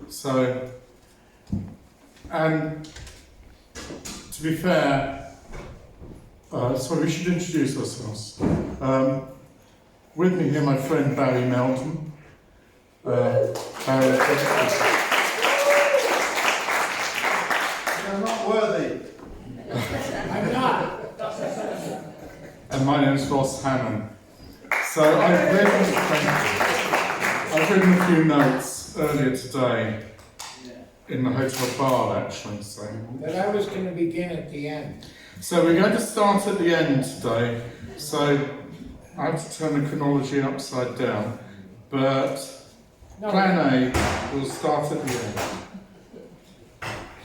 So, and to be fair, sorry, we should introduce ourselves. With me here, my friend Ross Melton. You're not worthy. I'm not. And my name is Ross Hammond. So I've written a few notes earlier today in the hotel bar, actually. So But I was going to begin at the end. So we're going to start at the end today. So I have to turn the chronology upside down, but No. Plan A will start at the end.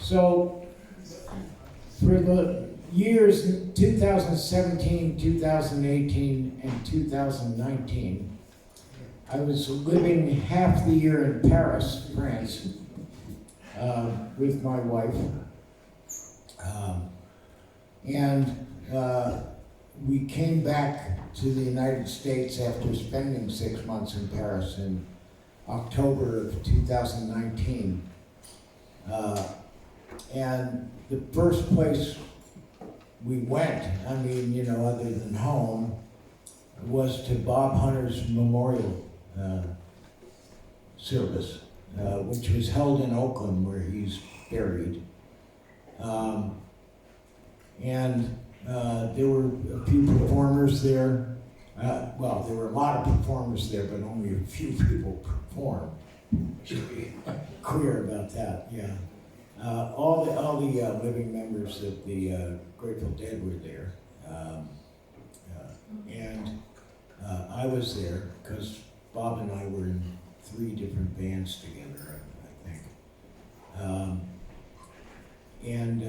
So, for the years 2017, 2018, and 2019, I was living half the year in Paris, France, with my wife. And we came back to the United States after spending 6 months in Paris in October of 2019. And the first place we went, I mean, you know, other than home, was to Bob Hunter's memorial service, which was held in Oakland, where he's buried. And there were a few performers there. Well, there were a lot of performers there, but only a few people performed. I should be clear about that, yeah. All the living members of the Grateful Dead were there. And I was there because Bob and I were in 3 different bands together, I think. In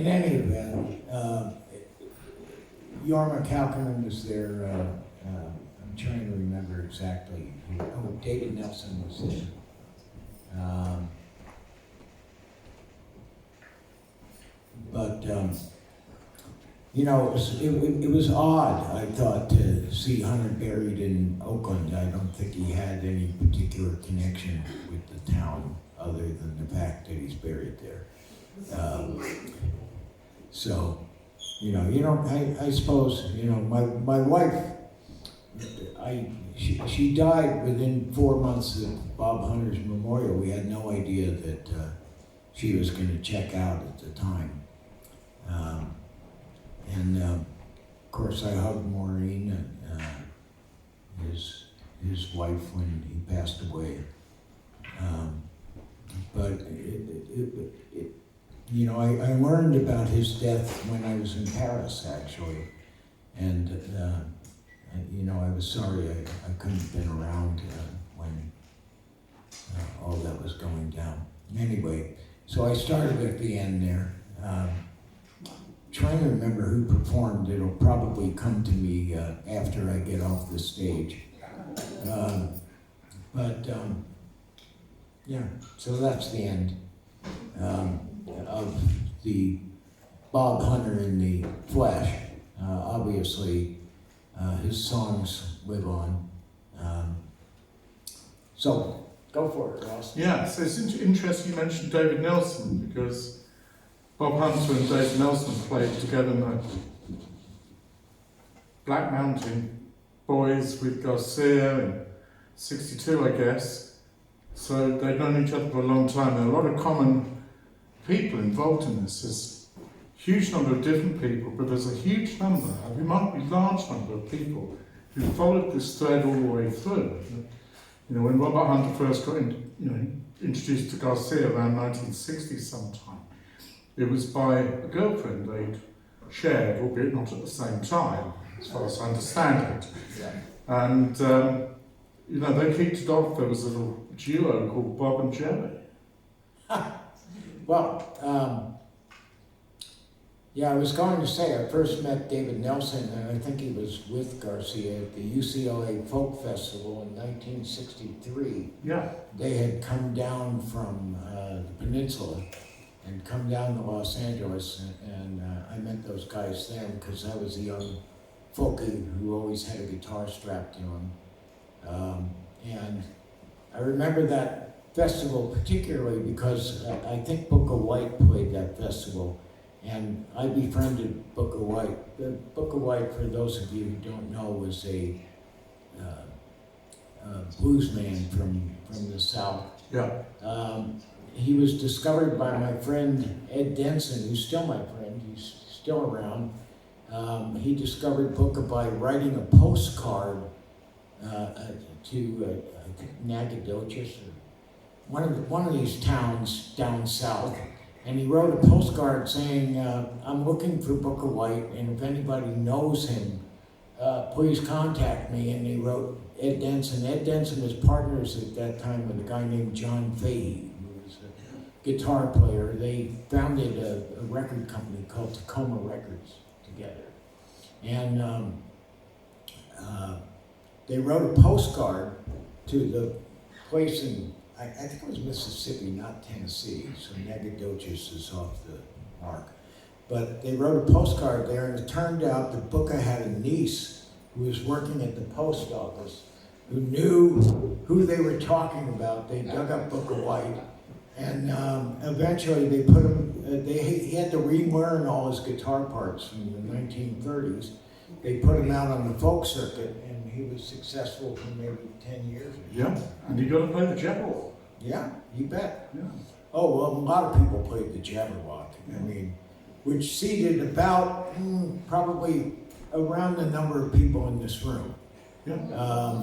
any event, Jorma Kaukonen was there. I'm trying to remember exactly. Oh, David Nelson was there. You know, it was odd, I thought, to see Hunter buried in Oakland. I don't think he had any particular connection with the town other than the fact that he's buried there. So, you know, I suppose, you know, my wife, she died within 4 months of Bob Hunter's memorial. We had no idea that she was going to check out at the time. Of course, I hugged Maureen and his wife when he passed away. But you know, I learned about his death when I was in Paris, actually, and you know, I was sorry I couldn't have been around when all that was going down. Anyway, so I started at the end there. Trying to remember who performed. It'll probably come to me after I get off the stage. Yeah, so that's the end of the Bob Hunter in the flesh. Obviously, his songs live on. So, go for it, Ross. Yeah, so it's interesting you mentioned David Nelson, because Bob Hunter and David Nelson played together in the Black Mountain Boys with Garcia in '62, I guess. So they'd known each other for a long time. There are a lot of common people involved in this. There's a huge number of different people, but there's a huge number, a remarkably large number of people who followed this thread all the way through. You know, when Robert Hunter first got introduced to Garcia around 1960 sometime, it was by a girlfriend they'd shared, albeit not at the same time, as far as I understand it. Yeah. And, you know, they kicked it off. There was a little duo called Bob and Jerry. Well, yeah, I was going to say, I first met David Nelson, and I think he was with Garcia at the UCLA Folk Festival in 1963. Yeah. They had come down from the peninsula and come down to Los Angeles, and I met those guys then because I was a young folkie who always had a guitar strapped to him. And I remember that festival particularly because I think Booker White played that festival, and I befriended Booker White. Booker White, for those of you who don't know, was a blues man from the South. Yeah. He was discovered by my friend Ed Denson, who's still my friend. He's still around. He discovered Booker by writing a postcard to I think Nacogdoches, or one of these towns down south, and he wrote a postcard saying, "I'm looking for Booker White, and if anybody knows him, please contact me." And he wrote Ed Denson. Ed Denson was partners at that time with a guy named John Fahey, who was a guitar player. They founded a record company called Tacoma Records together. And they wrote a postcard to the place in, I think it was Mississippi, not Tennessee, so Nacogdoches is off the mark. But they wrote a postcard there, and it turned out that Booker had a niece who was working at the post office who knew who they were talking about. They dug up Booker White, and eventually they put him, he had to relearn all his guitar parts from the 1930s. They put him out on the folk circuit, and he was successful for maybe 10 years. Yeah, and you got to play the Jabberwock. Yeah, you bet. Yeah. Oh, well, a lot of people played the Jabberwock. I mean, which seated about probably around the number of people in this room. Yeah.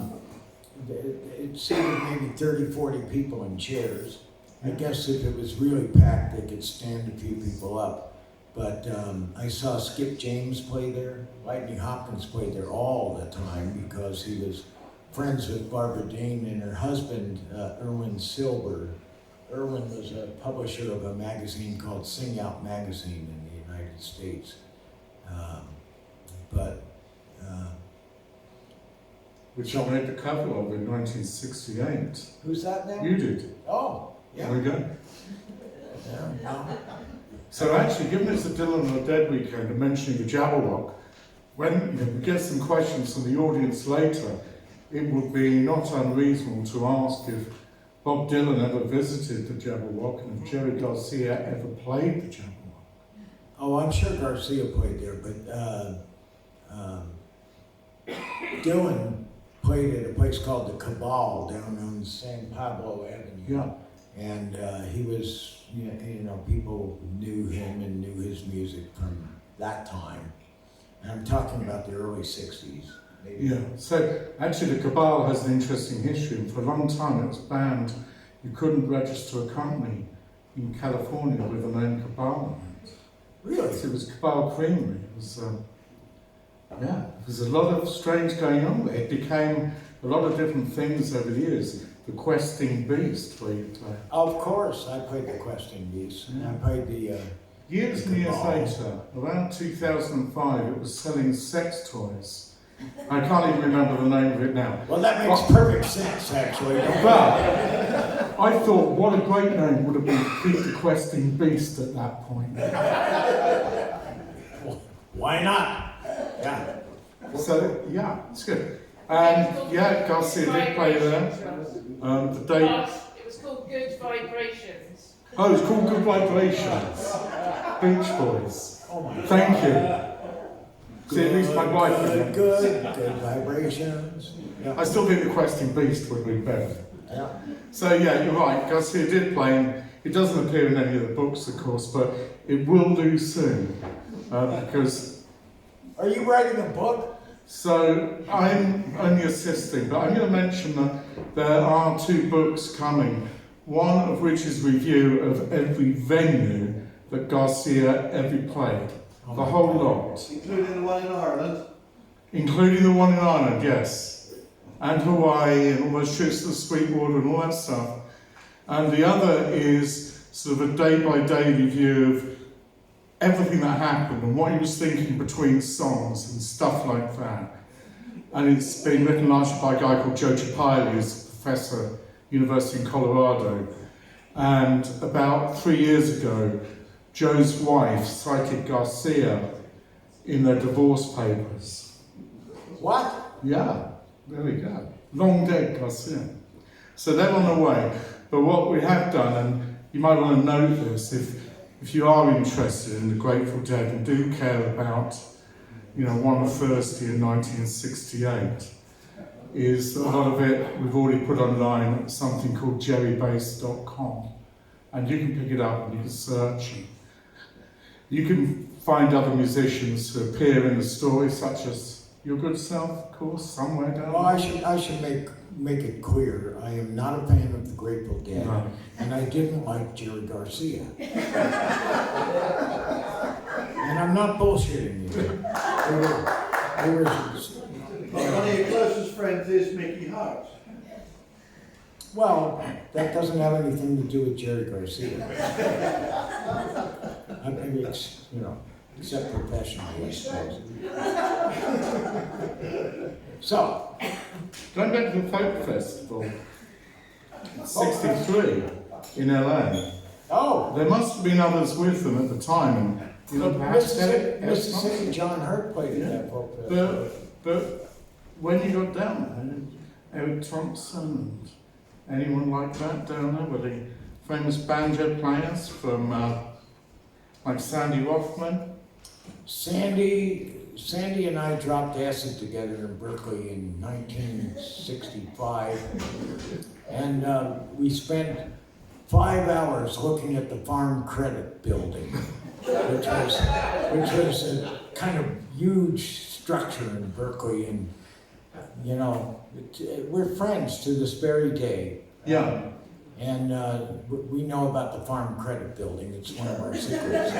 It seated maybe 30, 40 people in chairs. I guess if it was really packed, they could stand a few people up. But I saw Skip James play there. Lightning Hopkins played there all the time because he was friends with Barbara Dane and her husband, Erwin Silber. Erwin was a publisher of a magazine called Sing Out Magazine in the United States. Which I made the cover of in 1968. Who's that now? You did. Oh, yeah. There we go. Yeah. So actually, given it's a Dylan on a Dead weekend and mentioning the Jabberwock, when we get some questions from the audience later, it would be not unreasonable to ask if Bob Dylan ever visited the Jabberwock and if Jerry Garcia ever played the Jabberwock. Oh, I'm sure Garcia played there, but Dylan played at a place called the Cabal down on San Pablo Avenue. Yeah. And he was, people knew him and knew his music from that time. And I'm talking about the early 60s. Maybe. Yeah, so actually the Cabal has an interesting history, and for a long time it was banned. You couldn't register a company in California with the name Cabal on it. Really? It was Cabal Creamery. It was, there's a lot of strange going on there. It became a lot of different things over the years. The Questing Beast, where you play. Of course, I played the Questing Beast. And I played the... Years and years later, around 2005, it was selling sex toys. I can't even remember the name of it now. Well, that makes perfect sense, actually. But I thought, what a great name would have been Pete the Questing Beast at that point. Why not? Yeah. So, yeah, it's good. And, yeah, Garcia did play there. The day... It was called Good Vibrations. Oh, it's called Good Vibrations. Beach Boys. Oh my Thank God. you. See, at least my wife remembers. Good vibrations. Yeah. I still think the Questing Beast would be better. Yeah. So yeah, you're right, Garcia did play, and it doesn't appear in any of the books, of course, but it will do soon, because... Are you writing a book? So, I'm only assisting, but I'm going to mention that there are 2 books coming, one of which is review of every venue that Garcia ever played, the whole lot. Including the one in Ireland? Including the one in Ireland, yes. And Hawaii and all those trips to the Sweetwater and all that stuff. And the other is sort of a day-by-day review of everything that happened and what he was thinking between songs and stuff like that. And it's been written largely by a guy called Joe Chapile, who's a professor at University in Colorado. And about 3 years ago, Joe's wife cited Garcia in their divorce papers. What? Yeah, there we go. Long dead Garcia. So they're on the way. But what we have done, and you might want to note this, if you are interested in the Grateful Dead and do care about, one Thursday in 1968, is a lot of it we've already put online at something called jerrybase.com. And you can pick it up and you can search. And you can find other musicians who appear in the story, such as your good self, of course, somewhere down Well, there. I should make it clear, I am not a fan of the Grateful Dead, No. and I didn't like Jerry Garcia. And I'm not bullshitting you. There was One of your closest friends is Mickey Hart. well, that doesn't have anything to do with Jerry Garcia. I mean, except professionally, I suppose. So, Going back to the folk festival, 63 in LA. oh, There must have been others with them at the time, and perhaps Mississippi John Hurt played at that folk festival. But when you got down there, Eric Thompson and anyone like that down there, were the famous banjo players from like Sandy Rothman. Sandy and I dropped acid together in Berkeley in 1965, and we spent 5 hours looking at the Farm Credit Building, which was a kind of huge structure in Berkeley, and we're friends to this very day. Yeah. And we know about the Farm Credit Building. It's one of our secrets.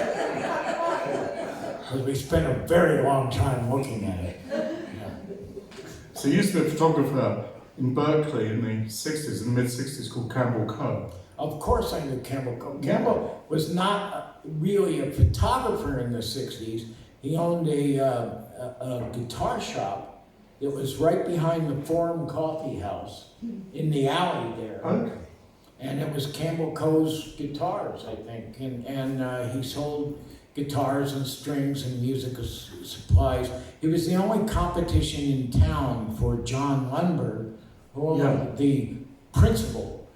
Because we spent a very long time looking at it. Yeah. So you used to be a photographer in Berkeley in the 60s, in the mid-60s, called Campbell Coe. Of course I knew Campbell Coe. Campbell was not really a photographer in the 60s. He owned a guitar shop that was right behind the Forum Coffee House in the alley there. Okay. And it was Campbell Coe's guitars, I think. And he sold guitars and strings and music supplies. He was the only competition in town for John Lundberg, who owned the principal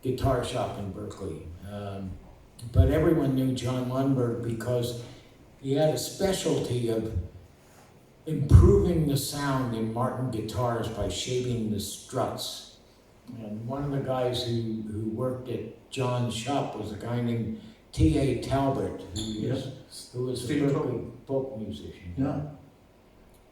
guitar shop in Berkeley. But everyone knew John Lundberg because he had a specialty of improving the sound in Martin guitars by shaping the struts. And one of the guys who worked at John's shop was a guy named T.A. Talbot, who was a Steve Berkeley folk musician. Yeah.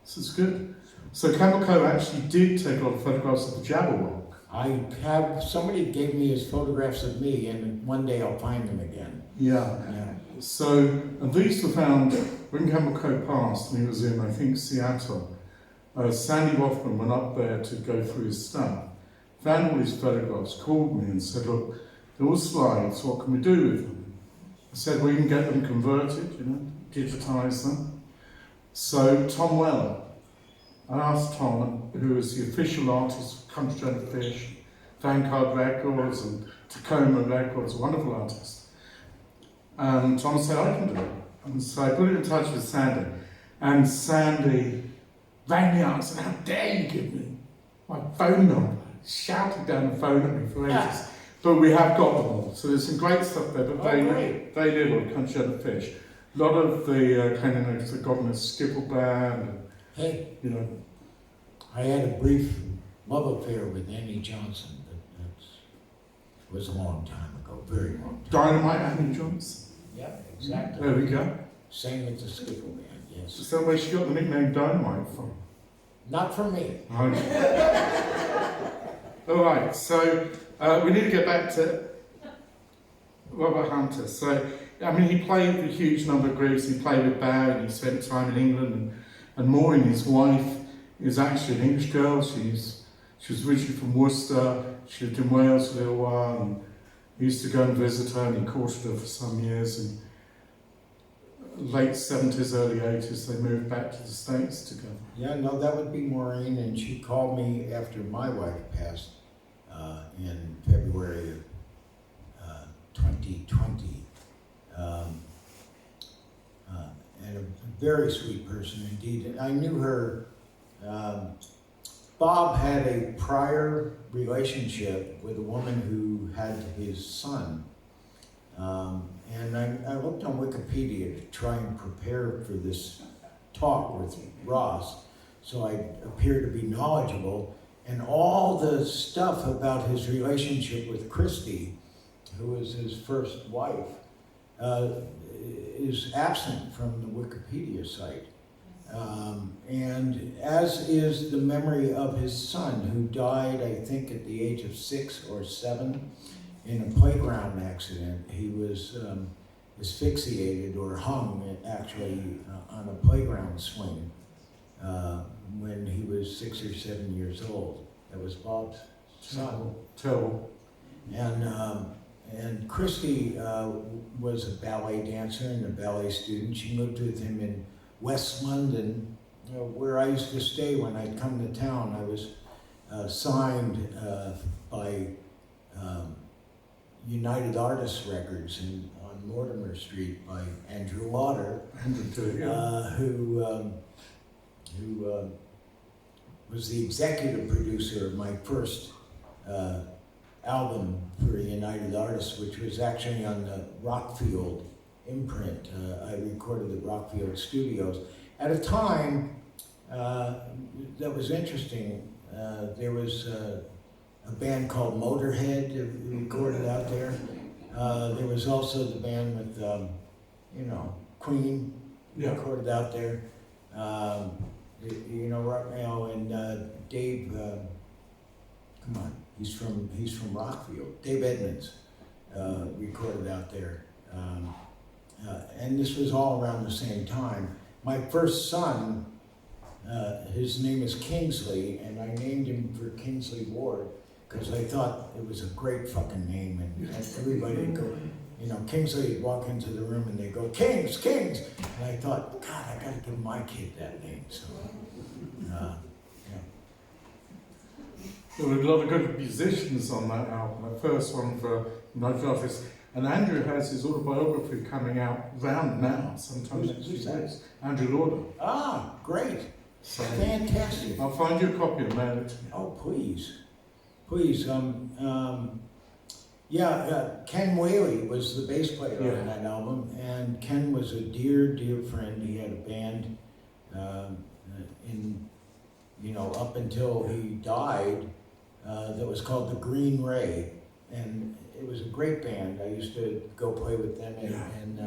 This is good. So Campbell Coe actually did take a lot of photographs of the Jabberwock. Somebody gave me his photographs of me, and one day I'll find them again. Yeah. So, and these were found when Campbell Coe passed, and he was in, I think, Seattle. Sandy Rothman went up there to go through his stuff, found all his photographs, called me and said, look, they're all slides, what can we do with them? I said, well, you can get them converted, digitize them. So Tom Weller, I asked Tom, who is the official artist of Country Joint Fish, Vanguard Records and Tacoma Records, a wonderful artist. And Tom said, I can do it. And so I put him in touch with Sandy. And Sandy rang me up and said, how dare you give me my phone number? Shouted down the phone at me for ages. But we have got them all. So there's some great stuff there, but they live on Country Joint Fish. A lot of the Canaanites have gotten a skipper band. And, Hey, you I had a brief love affair with Annie Johnson, but that was a long time ago, very long time. Dynamite Annie Johnson. Yeah, exactly. There we go. Same with the skiffle band, yes. Is that where she got the nickname Dynamite from? Not from me. All right, so we need to get back to Robert Hunter. So, I mean, he played a huge number of groups. He played with Barry, he spent time in England, and Maureen, his wife, is actually an English girl. She was originally from Worcester. She lived in Wales for a little while, and he used to go and visit her, and he courted her for some years. And late 70s, early 80s, they moved back to the States together. Yeah, no, that would be Maureen, and she called me after my wife passed in February of 2020. And a very sweet person indeed. I knew her Bob had a prior relationship with a woman who had his son. And I looked on Wikipedia to try and prepare for this talk with Ross, so I appear to be knowledgeable. And all the stuff about his relationship with Christy, who was his first wife, is absent from the Wikipedia site. And as is the memory of his son, who died, I think, at the age of 6 or 7 in a playground accident. He was asphyxiated or hung, actually, on a playground swing when he was 6 or 7 years old. That was Bob's son. Terrible. And Christy was a ballet dancer and a ballet student. She lived with him in West London, where I used to stay when I'd come to town. I was signed by United Artists Records on Mortimer Street by Andrew Lauder, who was the executive producer of my first album for United Artists, which was actually on the Rockfield imprint. I recorded at Rockfield Studios. At a time that was interesting, there was a band called Motorhead recorded out there. There was also the band with, Queen recorded out there. Right now, and Dave, come on, he's from Rockfield. Dave Edmonds recorded out there. And this was all around the same time. My first son, his name is Kingsley, and I named him for Kingsley Ward because I thought it was a great fucking name, and everybody would go, Kingsley would walk into the room and they go, Kings, Kings! And I thought, God, I gotta give my kid that name. So, There were a lot of good musicians on that album, the first one for United Artists. And Andrew has his autobiography coming out round now, sometimes next few weeks. Andrew Lauder. Ah, great. So, Fantastic. I'll find you a copy and mail it to you. Oh, please. Please. Ken Whaley was the bass player on that album, and Ken was a dear, dear friend. He had a band up until he died that was called the Green Ray, and it was a great band. I used to go play with them, and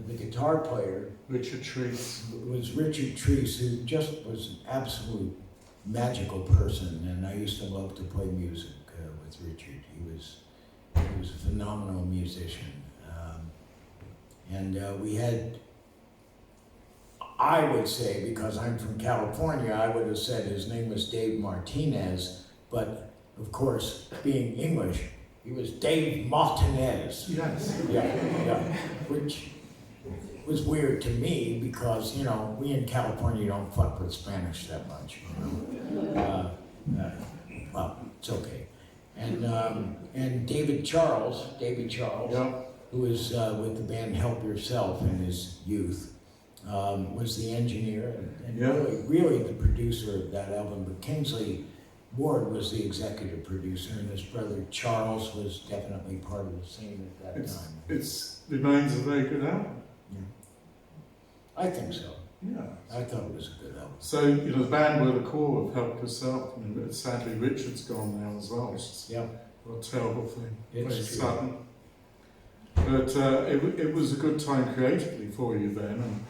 the guitar player Richard Treese was Richard Treese, who just was an absolute magical person, and I used to love to play music with Richard. He was a phenomenal musician, and we had, I would say, because I'm from California, I would have said his name was Dave Martinez, but of course, being English, he was Dave Martinez. Yes. Yeah, which was weird to me because, we in California don't fuck with Spanish that much, well, it's okay. And Davy Charles, who was with the band Help Yourself in his youth, was the engineer and really the producer of that album. But Kingsley Ward was the executive producer, and his brother Charles was definitely part of the scene at that time. It remains a very good album. Yeah. I think so. Yeah. I thought it was a good album. So, the band were the core of Help Yourself. I mean, sadly, Richard's gone now as well. It's a terrible thing. It's very true. sudden. But it was a good time creatively for you then.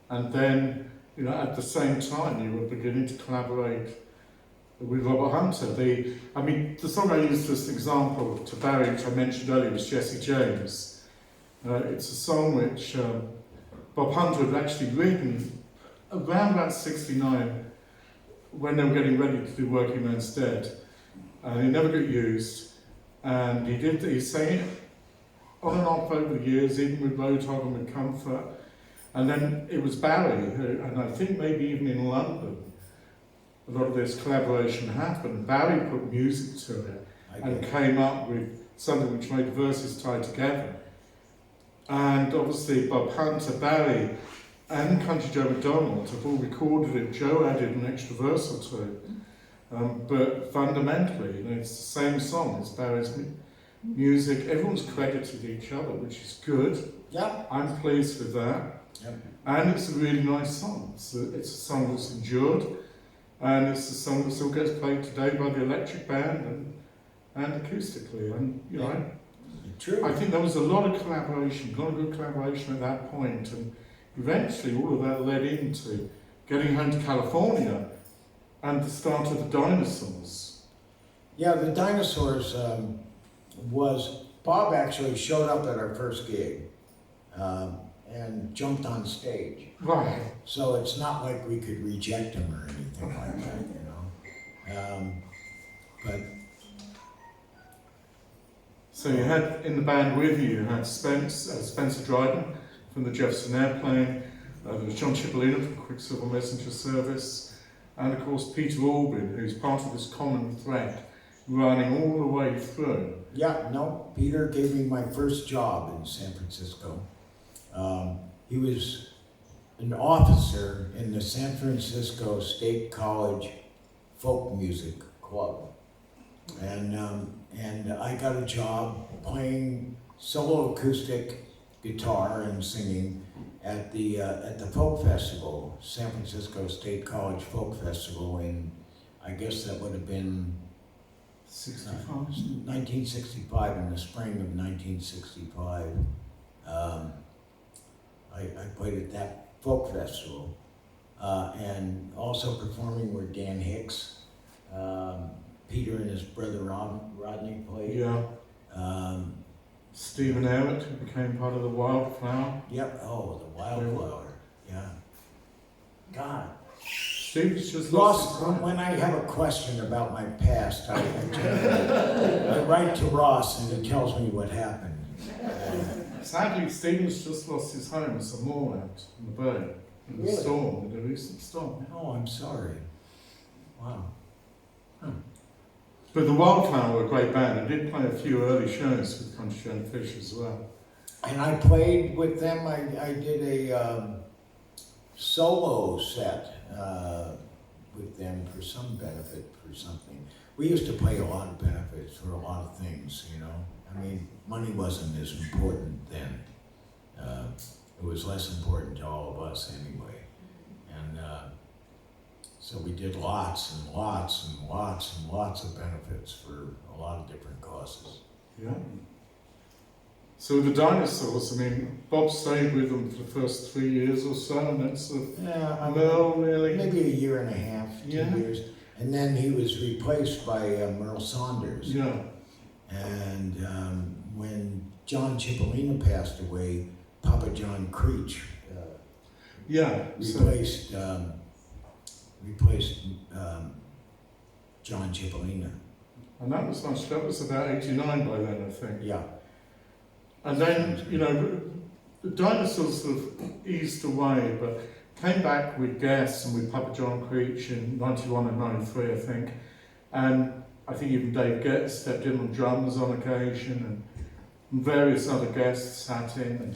And then, at the same time, you were beginning to collaborate with Robert Hunter. The song I used as an example to Barry, which I mentioned earlier, was Jesse James. It's a song which Bob Hunter had actually written around about 69 when they were getting ready to do Working Man's Dead. And it never got used. And he sang it on and off over the years, even with Roadhog and with Comfort. And then it was Barry, and I think maybe even in London, a lot of this collaboration happened. Barry put music to it and came up with something which made the verses tie together. And obviously Bob Hunter, Barry, and Country Joe McDonald have all recorded it. Joe added an extra verse or two. But fundamentally, you know, it's the same song. It's Barry's music. Everyone's credited each other, which is good. Yeah. I'm pleased with that. Yep. And it's a really nice song. It's a song that's endured, and it's a song that still gets played today by the electric band and acoustically. And you know, True. I think there was a lot of collaboration, a lot of good collaboration at that point, and eventually all of that led into getting home to California and the start of the Dinosaurs. Yeah, the Dinosaurs was, Bob actually showed up at our first gig and jumped on stage. Right. So it's not like we could reject him or anything like that, you know. But So you had in the band with you had Spencer Dryden from the Jefferson Airplane, there was John Cipollina from Quicksilver Messenger Service, and of course Peter Albin, who's part of this common thread running all the way through. yeah, no, Peter gave me my first job in San Francisco. He was an officer in the San Francisco State College Folk Music Club. And I got a job playing solo acoustic guitar and singing at the folk festival, San Francisco State College Folk Festival in, I guess that would have been 1965, in the spring of 1965. I played at that folk festival, and also performing were Dan Hicks, Peter and his brother Rodney played. Yeah. Stephen Abbott, who became part of the Wildflower. Yep. Oh, the Wildflower. Yeah. God. Steve's just Ross, lost his mind. when I have a question about my past, I write to Ross and he tells me what happened. Sadly, Stephen's just lost his home some more out in the bay in the Really? storm, in the recent storm. Oh, I'm sorry. Wow. But the Wildflower were a great band. I did play a few early shows with Country Joe and Fish as well. And I played with them. I did a solo set with them for some benefit for something. We used to play a lot of benefits for a lot of things, you know. I mean, money wasn't as important then. It was less important to all of us anyway. And so we did lots and lots and lots and lots of benefits for a lot of different causes. Yeah. So the Dinosaurs, I mean, Bob stayed with them for the first 3 years or so, and that's Yeah, Merle really. maybe a year and a half, 2 Yeah. years. And then he was replaced by Merle Saunders. Yeah. And when John Cipollina passed away, Papa John Creech Yeah. So, replaced John Cipollina. and that was about 89 by then, I think. Yeah. And then, you know, the Dinosaurs sort of eased away, but came back with Guess and with Papa John Creech in 91 and 93, I think. And I think even Dave Getz stepped in on drums on occasion, and various other guests sat in. And,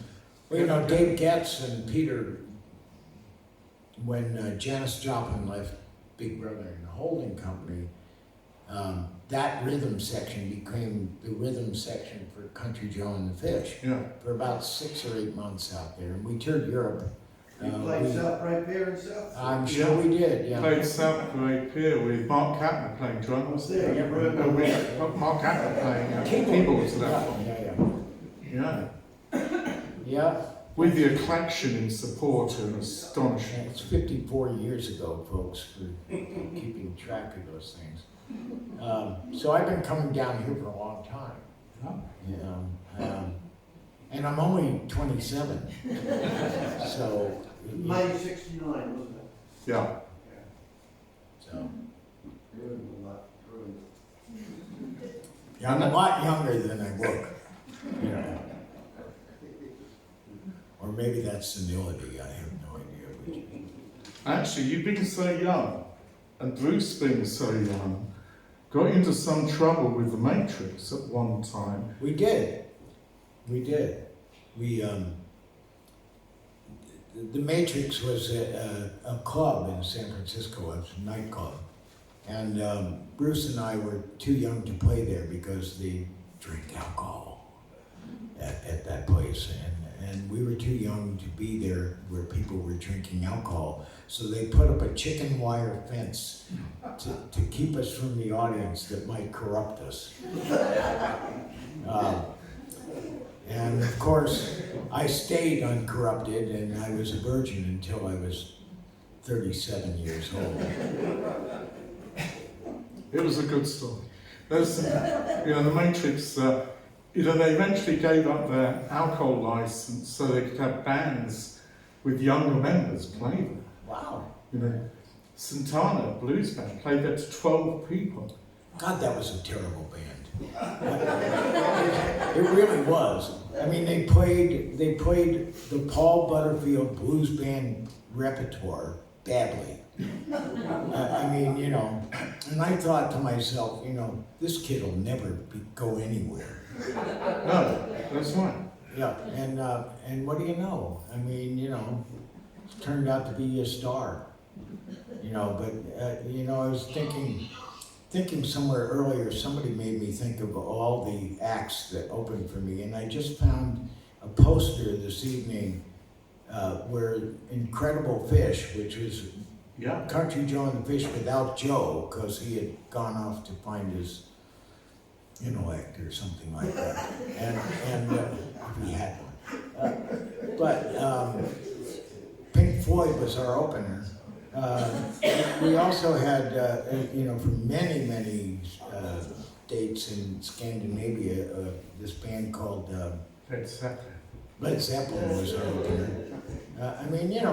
Well, you know, Dave Getz and Peter, when Janis Joplin left Big Brother and the holding company, that rhythm section became the rhythm section for Country Joe and the Fish yeah. for about 6 or 8 months out there. And we toured Europe. You played South Right Pier and South? I'm sure we did, yeah. Played South Great Pier with Mark Kapner playing drums. There, you remember With Mark Kapner playing keyboards at that point. Yeah. Yeah. Yeah. With the acclaction in support and astonishing. It's 54 years ago, folks, for keeping track of those things. So I've been coming down here for a long time. Yeah. And I'm only 27. So. May 69, wasn't it? Yeah. So. Ruined Yeah, I'm a lot younger than I look. You know. Or maybe that's senility. I have no idea which. Actually, you've been so young, and Bruce being so young, got into some trouble with the Matrix at one time. We did. The Matrix was a club in San Francisco. It was a nightclub. And Bruce and I were too young to play there because they drink alcohol at that place. And we were too young to be there where people were drinking alcohol. So they put up a chicken wire fence to keep us from the audience that might corrupt us. And of course, I stayed uncorrupted, and I was a virgin until I was 37 years old. It was a good story. There's, the Matrix, they eventually gave up their alcohol license so they could have bands with younger members play there. Wow. Santana Blues Band played there to 12 people. God, that was a terrible band. It really was. I mean, they played the Paul Butterfield Blues Band repertoire badly. I mean, and I thought to myself, this kid will never go anywhere. No, that's right. Yeah, and what do you know? I mean, it turned out to be a star. But I was thinking somewhere earlier, somebody made me think of all the acts that opened for me, and I just found a poster this evening where Incredible Fish, which was Country Joe and the Fish without Joe, because he had gone off to find his intellect or something like that, and if he had one. But Pink Floyd was our opener. We also had, for many dates in Scandinavia, this band called Led Zeppelin. Led Zeppelin was our opener.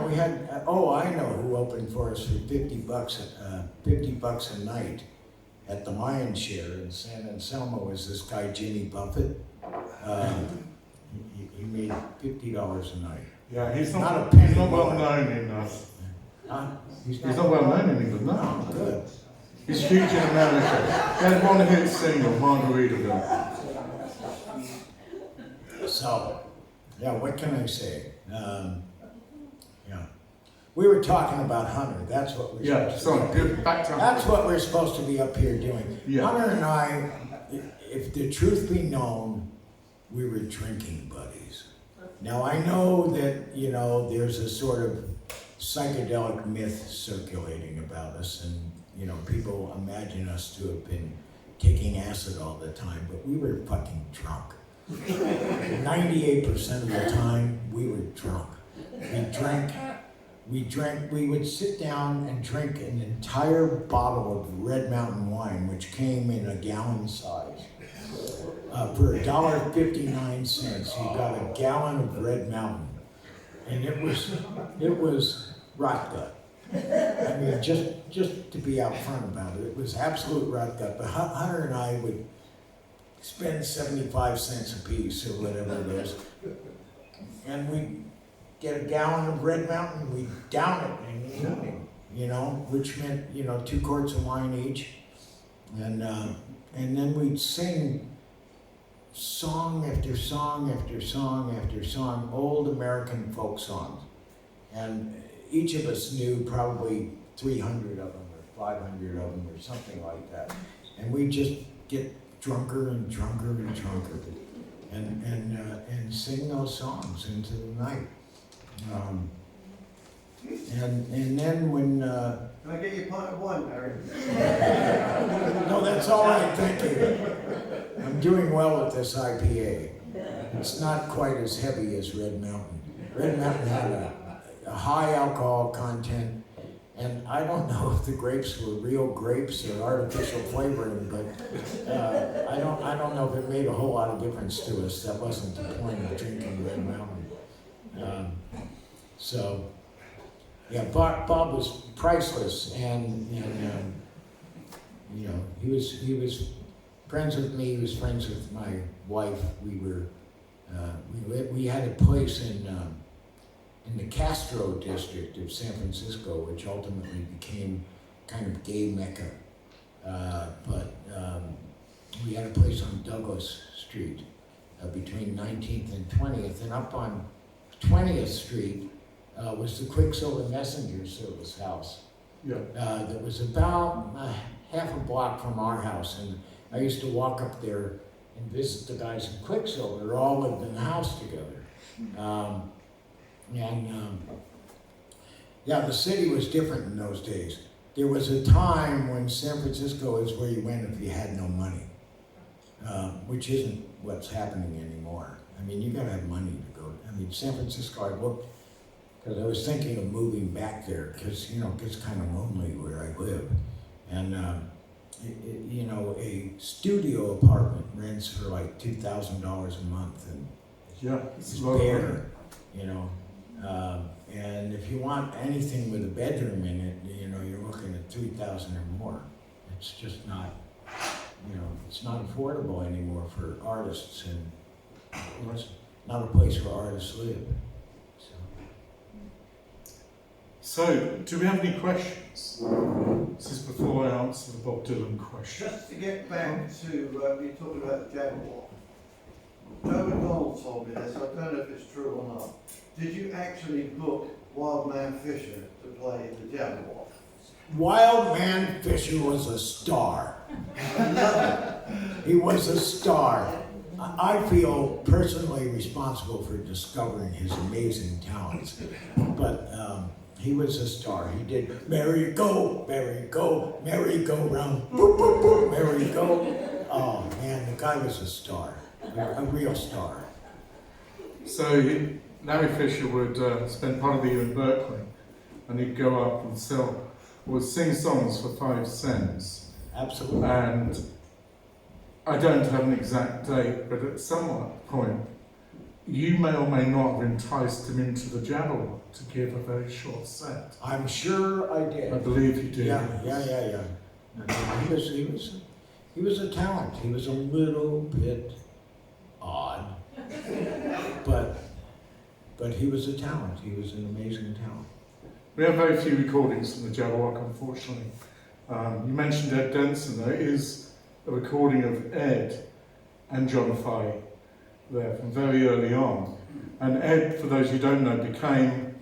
We had, I know who opened for us for $50 a night at the Lion Share in San Anselmo was this guy, Jimmy Buffett. He made $50 a night. Yeah, he's not more. well known in us. He's not well known in England, no. Oh, good. He's huge in America. He had one hit single, Margaritaville. So, what can I say? We were talking about Hunter. That's what we're supposed to be. Back to That's what we're supposed to be up here doing. Yeah. Hunter and I, if the truth be known, we were drinking buddies. Now I know that, there's a sort of psychedelic myth circulating about us, and people imagine us to have been taking acid all the time, but we were fucking drunk. 98% of the time, we were drunk. We would sit down and drink an entire bottle of Red Mountain wine, which came in a gallon size. For $1.59, you got a gallon of Red Mountain. And it was rot gut. I mean, just to be out front about it, it was absolute rot gut. But Hunter and I would spend 75 cents a piece or whatever it is, and we'd get a gallon of Red Mountain, we'd down it in the evening, which meant, 2 quarts of wine each, and then we'd sing song after song after song after song, old American folk songs. And each of us knew probably 300 of them or 500 of them or something like that. And we'd just get drunker and drunker and drunker and sing those songs into the night. And then when... Can I get you a pint of wine, Barry? No, that's all right, thank you. I'm doing well with this IPA. It's not quite as heavy as Red Mountain. Red Mountain had a high alcohol content, and I don't know if the grapes were real grapes or artificial flavoring, but I don't know if it made a whole lot of difference to us. That wasn't the point of drinking Red Mountain. Bob was priceless, and he was friends with me. He was friends with my wife. We had a place in the Castro district of San Francisco, which ultimately became kind of gay mecca. But we had a place on Douglas Street between 19th and 20th, and up on 20th Street was the Quicksilver Messenger Service house. Yeah. That was about half a block from our house, and I used to walk up there and visit the guys in Quicksilver. They all lived in the house together. Yeah, the city was different in those days. There was a time when San Francisco is where you went if you had no money, which isn't what's happening anymore. I mean, you gotta have money to go. I mean, San Francisco, I looked, because I was thinking of moving back there, because, you know, it gets kind of lonely where I live. And, you know, a studio apartment rents for like $2,000 a month, and Yeah, it's it's a lot of money. bare, you know. And if you want anything with a bedroom in it, you know, you're looking at $3,000 or more. It's just not, you know, it's not affordable anymore for artists, and it's not a place where artists live. So, do we have any questions? This is before I answer the Bob Dylan question. Just to get back to, you talking about the Jabberwock. Joe McDonald told me this, I don't know if it's true or not. Did you actually book Wildman Fisher to play the Jabberwock? Wildman Fisher was a star. He was a star. I feel personally responsible for discovering his amazing talents, but he was a star. He did merry-go, merry-go, merry-go-round, boop, boop, boop, merry-go. Oh man, the guy was a star, a real star. So, Larry Fisher would spend part of the year in Berkeley, and he'd go up and sing songs for 5 cents. Absolutely. And I don't have an exact date, but at some point, you may or may not have enticed him into the Jabberwock to give a very short set. I'm sure I did. I believe you did. Yeah. He was a talent. He was a little bit odd, but he was a talent. He was an amazing talent. We have very few recordings from the Jabberwock, unfortunately. You mentioned Ed Denson. There is a recording of Ed and John Fahey there from very early on. And Ed, for those who don't know, became,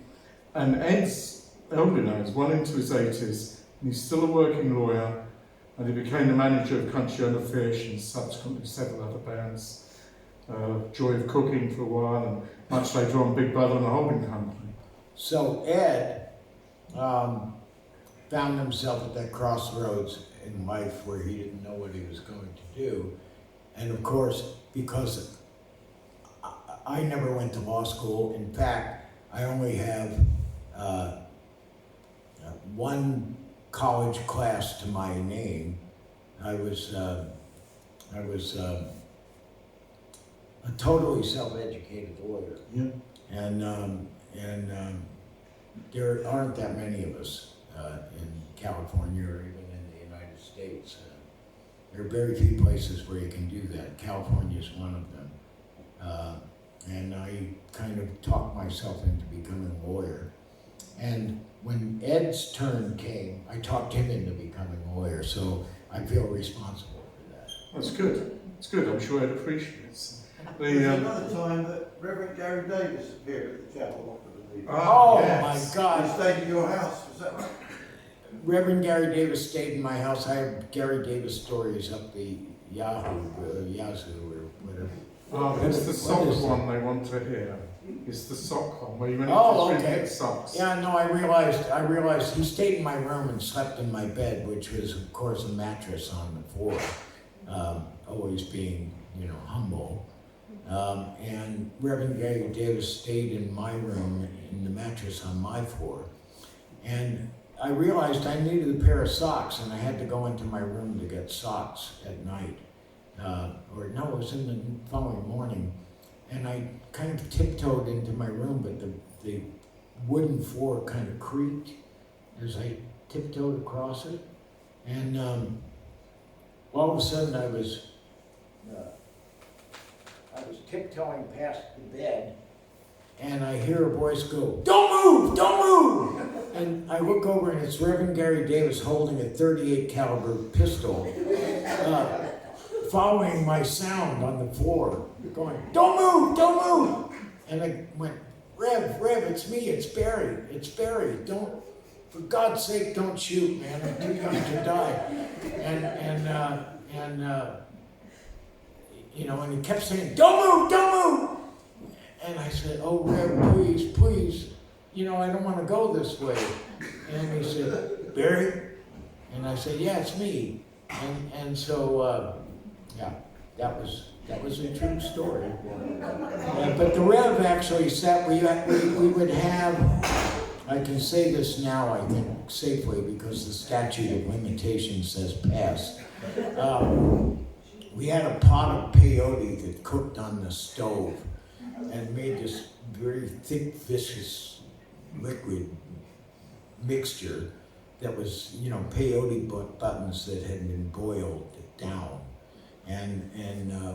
and Ed's elder now, he's well into his 80s, and he's still a working lawyer, and he became the manager of Country Under Fish and subsequently several other bands. Joy of Cooking for a while, and much later on Big Brother and the Holding Company. So Ed found himself at that crossroads in life where he didn't know what he was going to do. And of course, because I never went to law school. In fact, I only have one college class to my name. I was a totally self-educated lawyer. Yeah. And there aren't that many of us in California or even in the United States. There are very few places where you can do that. California is one of them. And I kind of talked myself into becoming a lawyer. And when Ed's turn came, I talked him into becoming a lawyer, so I feel responsible for that. That's good. It's good. I'm sure Ed appreciates. There was another time that Reverend Gary Davis appeared at the Jabberwock, I believe. Oh yes. my God. He stayed at your house, was that right? Reverend Gary Davis stayed in my house. I have Gary Davis stories up the Yazoo or whatever. It's the What sock is it? one they want to hear. It's the sock one where you went Oh, to okay. get socks. Yeah, no, I realized he stayed in my room and slept in my bed, which was, of course, a mattress on the floor, always being, you know, humble. And Reverend Gary Davis stayed in my room in the mattress on my floor. And I realized I needed a pair of socks, and I had to go into my room to get socks at night. It was in the following morning. And I kind of tiptoed into my room, but the wooden floor kind of creaked as I tiptoed across it. And all of a sudden I was tiptoeing past the bed, and I hear a voice go, "Don't move! Don't move!" And I look over, and it's Reverend Gary Davis holding a .38 caliber pistol, following my sound on the floor, going, "Don't move! Don't move!" And I went, Rev, it's me, it's Barry, don't for God's sake, don't shoot, man. I'm too young to die. And you know, and he kept saying, don't move. And I said, oh, Rev, please, you know, I don't want to go this way. And he said, Barry? And I said, yeah, it's me. And so, yeah, that was a true story. But the Rev actually sat, we would have, I can say this now, I think, safely, because the statute of limitations has passed. We had a pot of peyote that cooked on the stove and made this very thick, viscous liquid mixture that was, you know, peyote buttons that had been boiled down. And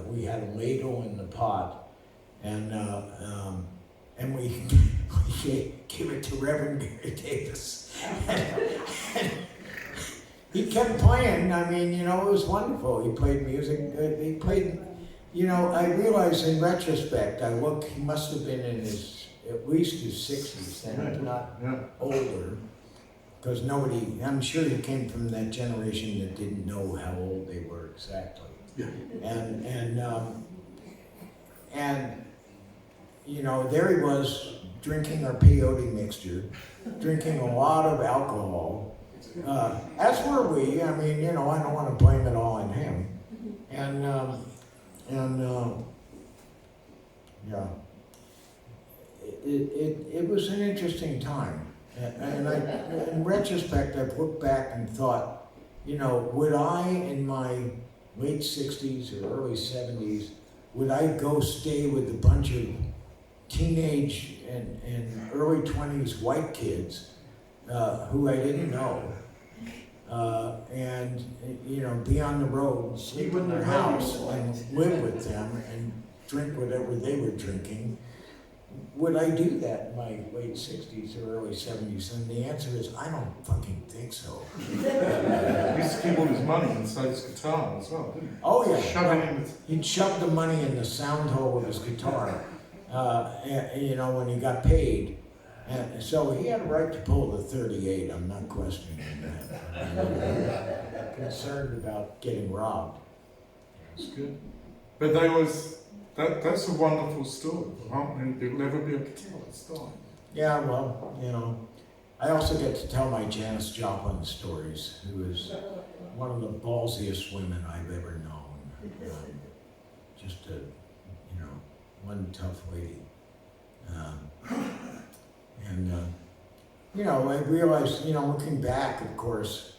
we had a ladle in the pot, and we gave it to Reverend Gary Davis. And he kept playing. I mean, you know, it was wonderful. He played music. He played, you know, I realize in retrospect, he must have been in at least his 60s then, if not older. Because I'm sure he came from that generation that didn't know how old they were exactly. Yeah. And you know, there he was drinking our peyote mixture, drinking a lot of alcohol, as were we. I mean, you know, I don't want to blame it all on him. And yeah, it was an interesting time. And in retrospect, I've looked back and thought, you know, would I, in my late 60s or early 70s, would I go stay with a bunch of teenage and early 20s white kids who I didn't know, and, you know, be on the road, sleep in their house, and live with them and drink whatever they were drinking? Would I do that in my late 60s or early 70s? And the answer is, I don't fucking think so. He used to keep all his money inside his guitar as well, didn't he? Oh yeah. He'd shove the money in the sound hole of his guitar, you know, when he got paid. And so he had a right to pull the 38, I'm not questioning that. I'm concerned about getting robbed. That's good. But that's a wonderful story. You'll never be able to tell that story. Yeah, well, you know, I also get to tell my Janis Joplin stories, who is one of the ballsiest women I've ever known. Just a, you know, one tough lady. You know, I realized, you know, looking back, of course,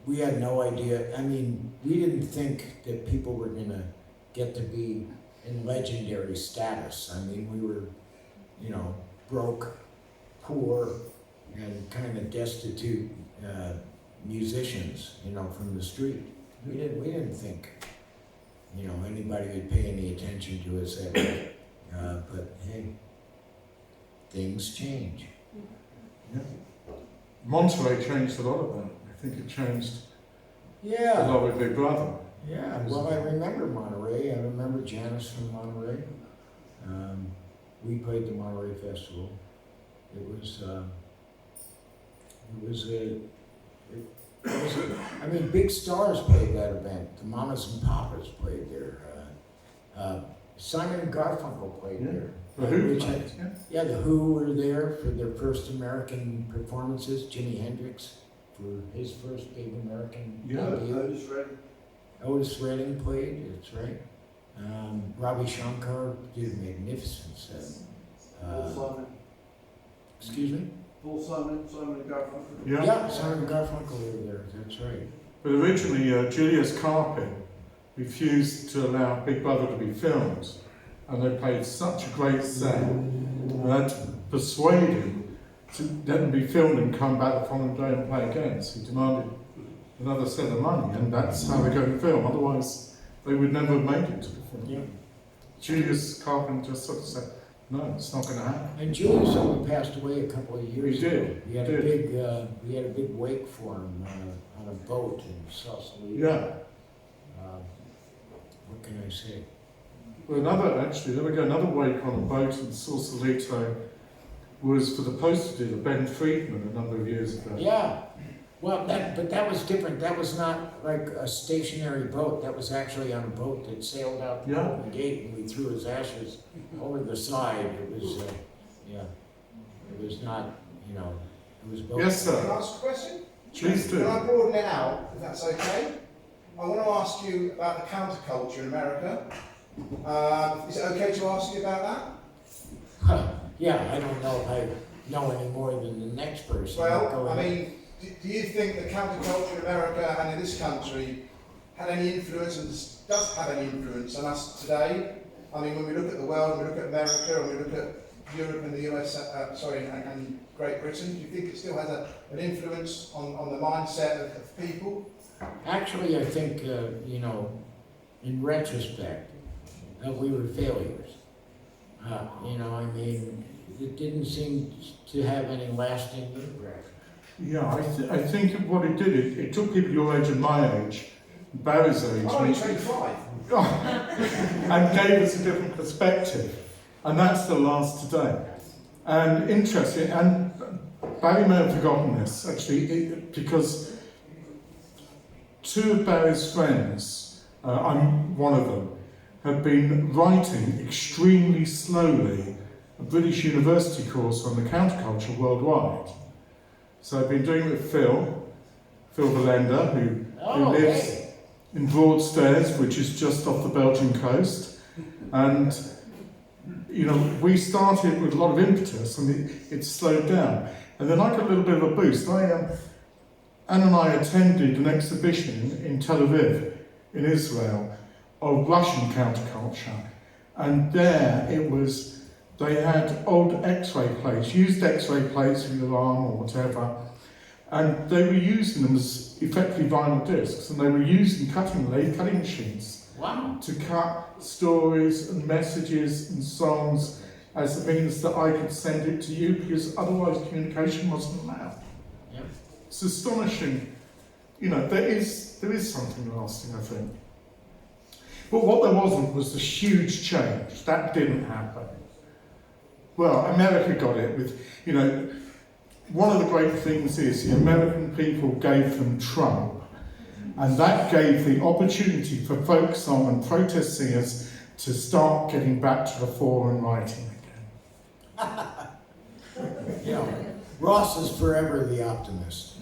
we had no idea. I mean, we didn't think that people were going to get to be in legendary status. I mean, we were, you know, broke, poor, and kind of destitute musicians, you know, from the street. We didn't think, you know, anybody would pay any attention to us ever. But hey, things change. Yeah. Monterey changed a lot of that. I think it changed a Yeah. lot with Big Brother. Yeah, well, I remember Monterey. I remember Janis from Monterey. We played the Monterey Festival. I mean, big stars played that event. The Mamas and Papas played there. Simon and Garfunkel played there. The Who played, yeah. Yeah, the Who were there for their first American performances. Jimi Hendrix for his first big American debut. Otis Redding played, that's right. Ravi Shankar did a magnificent set. Simon. Excuse me? Paul Simon and Garfunkel. Yeah, Simon and Garfunkel were there, that's right. But originally, Julius Carpin refused to allow Big Brother to be filmed, and they played such a great set. And I had to persuade him to let them be filmed and come back the following day and play again. So he demanded another set of money, and that's how they go to film. Otherwise, they would never have made it to the film. Yeah. Julius Carpin just sort of said, no, it's not going to happen. And Julius only passed away a couple of years He ago. did. We had a big wake for him on a boat in Sausalito. Yeah. What can I say? Well, another wake on a boat in Sausalito was for the poster dealer, Ben Friedman, a number of years ago. Yeah, well, but that was different. That was not like a stationary boat. That was actually on a boat that sailed out the Yeah. Golden Gate, and we threw his ashes over the side. It was, yeah, it was not, you know, it was both. Yes, Can I sir. ask a question? Please Can I do. broaden it out, if that's okay? I want to ask you about the counterculture in America. Is it okay to ask you about Yeah, I don't know if I know any more than the next person. that? Go Well, I ahead. mean, do you think the counterculture in America and in this country had any influence and does have any influence on us today? I mean, when we look at the world, we look at America, and we look at Europe and the US, and Great Britain, do you think it still has an influence on the mindset of people? Actually, I think, you know, in retrospect, we were failures. You know, I mean, it didn't seem to have any lasting impact. Yeah, I think what it did, it took people your age and my age, Barry's age, I'm only 25. and gave us a different perspective. And that still lasts today. And interesting, and Barry may have forgotten this, actually, because two of Barry's friends, I'm one of them, have been writing extremely slowly a British university course on the counterculture worldwide. So I've been doing it with Phil Valenda, who lives hey. in Broadstairs, which is just off the Belgian coast. And, you know, we started with a lot of impetus and it slowed down. And then I got a little bit of a boost. Anne and I attended an exhibition in Tel Aviv, in Israel, of Russian counterculture. And there it was, they had old X-ray plates, used X-ray plates in your arm or whatever, and they were using them as effectively vinyl discs, and they were using cutting machines Wow. to cut stories and messages and songs as a means that I could send it to you, because otherwise communication wasn't allowed. Yep. It's astonishing. You know, there is something lasting, I think. But what there wasn't was the huge change. That didn't happen. Well, America got it with, you know, one of the great things is the American people gave them Trump, and that gave the opportunity for folk song and protest singers to start getting back to the fore and writing again. You know, Ross is forever the optimist.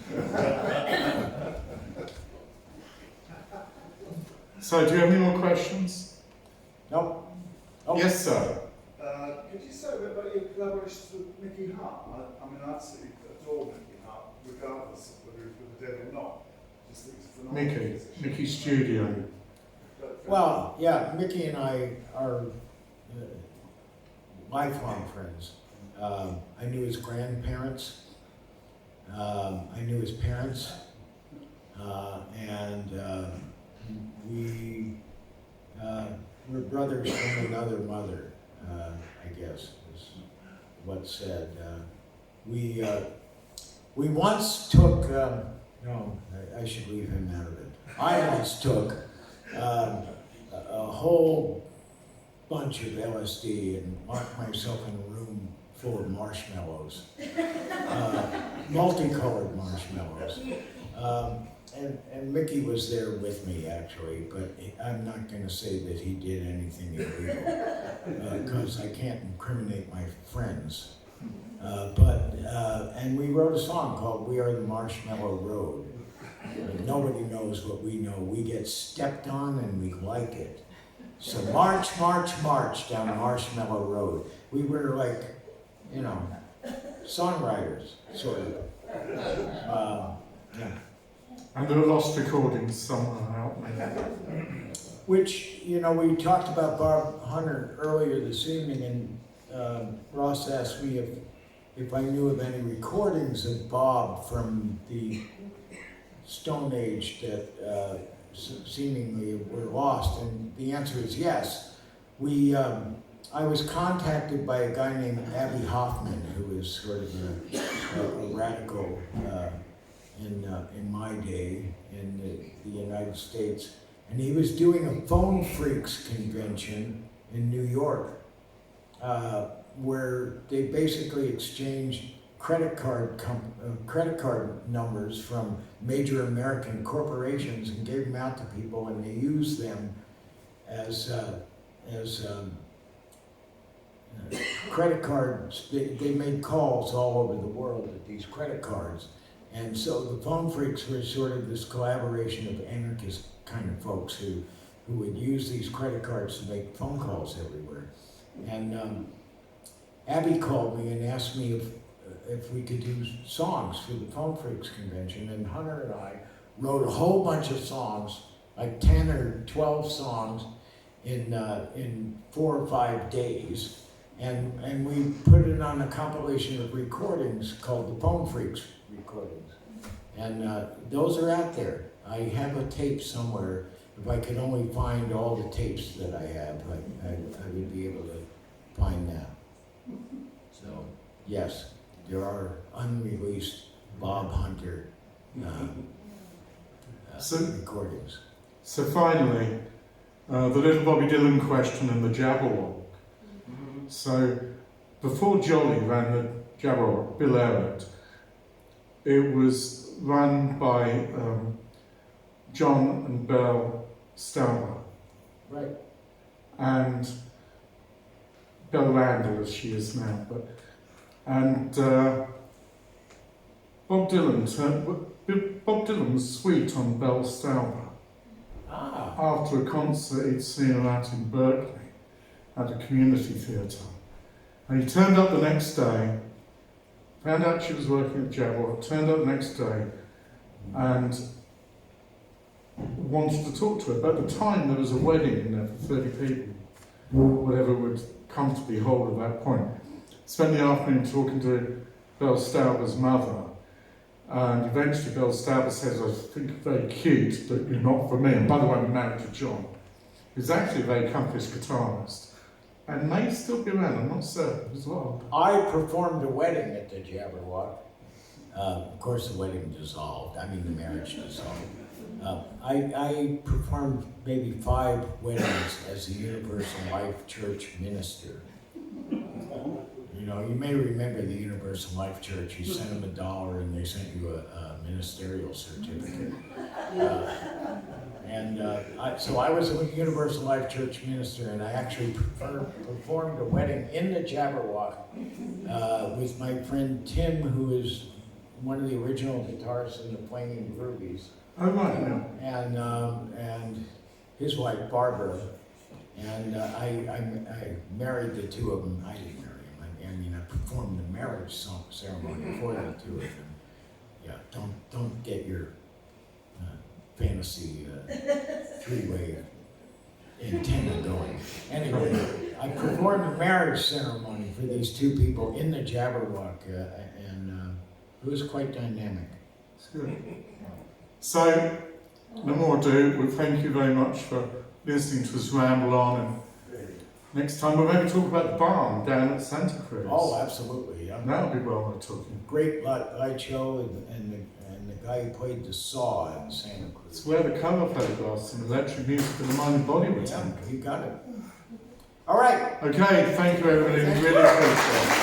So, do you have any more questions? Nope. Oh. Yes, sir. Could you say a bit about your collaborations with Mickey Hart? I mean, I absolutely adore Mickey Hart, regardless of whether he's with the dead or not. Just think it's a phenomenal musician. Mickey Studio. Well, yeah, Mickey and I are lifelong friends. I knew his grandparents. I knew his parents. And we were brothers from another mother, I guess, is what's said. We once took, no, I should leave him out of it. I once took a whole bunch of LSD and locked myself in a room full of marshmallows, multicolored marshmallows. And Mickey was there with me, actually, but I'm not going to say that he did anything illegal, because I can't incriminate my friends. And we wrote a song called "We Are the Marshmallow Road." Nobody knows what we know. We get stepped on and we like it. So march, march, march down Marshmallow Road. We were like, you know, songwriters, sort of. Yeah. And there are lost recordings somewhere out there. Which, you know, we talked about Bob Hunter earlier this evening, and Ross asked me if I knew of any recordings of Bob from the Stone Age that seemingly were lost, and the answer is yes. I was contacted by a guy named Abbie Hoffman, who was sort of a radical in my day in the United States, and he was doing a Phone Freaks convention in New York. where they basically exchanged credit card numbers from major American corporations and gave them out to people, and they used them as credit cards. They made calls all over the world with these credit cards. And so the phone freaks were sort of this collaboration of anarchist kind of folks who would use these credit cards to make phone calls everywhere. And Abby called me and asked me if we could do songs for the Phone Freaks convention, and Hunter and I wrote a whole bunch of songs, like 10 or 12 songs in 4 or 5 days, and we put it on a compilation of recordings called the Phone Freaks recordings, and those are out there. I have a tape somewhere. If I could only find all the tapes that I have, I would be able to find that. So, yes, there are unreleased Bob Hunter recordings. So finally, the little Bobby Dylan question and the Jabberwock. So before Jolly ran the Jabberwock, Bill Everett, it was run by John and Belle Stauber. Right. And Belle Randall, as she is now. Bob Dylan was sweet on Belle Stauber after a concert he'd seen her out in Berkeley at a community theatre. And he turned up the next day, found out she was working at Jabberwock, turned up the next day and wanted to talk to her. But at the time there was a wedding in there for 30 people, whatever would comfortably hold at that point. Spent the afternoon talking to Belle Stauber's mother, and eventually Belle Stauber says, I think you're very cute, but you're not for me. And by the way, I'm married to John, who's actually a very accomplished guitarist, and may still be around, I'm not certain as well. I performed a wedding at the Jabberwock. Of course, the wedding dissolved. I mean, the marriage dissolved. I performed maybe 5 weddings as a Universal Life Church minister. You know, you may remember the Universal Life Church. You sent them $1 and they sent you a ministerial certificate. So I was a Universal Life Church minister, and I actually performed a wedding in the Jabberwock with my friend Tim, who is one of the original guitarists in the Flaming Groovies. Oh, right, yeah. And his wife Barbara, and I married the two of them. I didn't marry him. I performed the marriage ceremony for the two of them. Yeah, don't get your fantasy 3-way antenna going. Anyway, I performed the marriage ceremony for these two people in the Jabberwock, and it was quite dynamic. It's good. So, no more ado. Well, thank you very much for listening to us ramble on. And next time we'll maybe talk about the barn down at Santa Cruz. Oh, absolutely. That'll be well worth talking. Great light show, and the guy who played the saw in Santa Cruz. It's where the cover photographs and electric music of the mind and body were taken. You got it. All right. Okay, thank you everybody. Really appreciate it.